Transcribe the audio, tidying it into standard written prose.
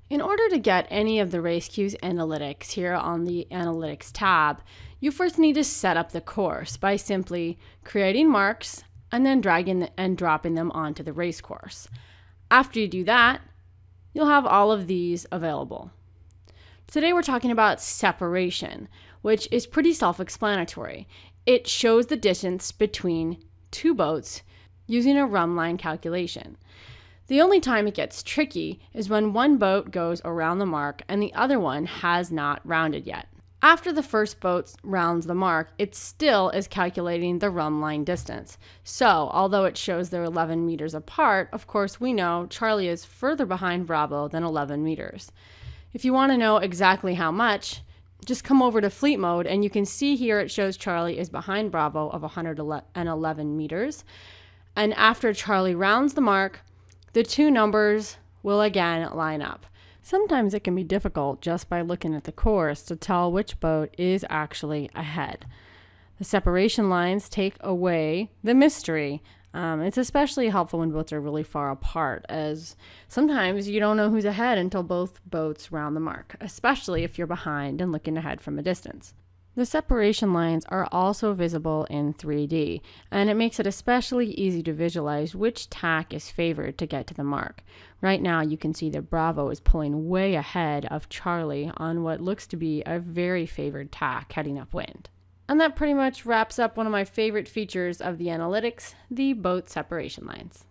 In order to get any of the race cues analytics here on the Analytics tab, you first need to set up the course by simply creating marks and then dragging and dropping them onto the race course. After you do that, you'll have all of these available. Today we're talking about separation, which is pretty self-explanatory. It shows the distance between two boats using a rhumb line calculation. The only time it gets tricky is when one boat goes around the mark and the other one has not rounded yet. After the first boat rounds the mark, it still is calculating the rhumb line distance. So, although it shows they're 11 meters apart, of course we know Charlie is further behind Bravo than 11 meters. If you want to know exactly how much, just come over to fleet mode and you can see here it shows Charlie is behind Bravo of 111 meters. And after Charlie rounds the mark, the two numbers will again line up. Sometimes it can be difficult just by looking at the course to tell which boat is actually ahead. The separation lines take away the mystery. It's especially helpful when boats are really far apart, as sometimes you don't know who's ahead until both boats round the mark, especially if you're behind and looking ahead from a distance. The separation lines are also visible in 3D, and it makes it especially easy to visualize which tack is favored to get to the mark. Right now you can see that Bravo is pulling way ahead of Charlie on what looks to be a very favored tack heading upwind. And that pretty much wraps up one of my favorite features of the analytics, the boat separation lines.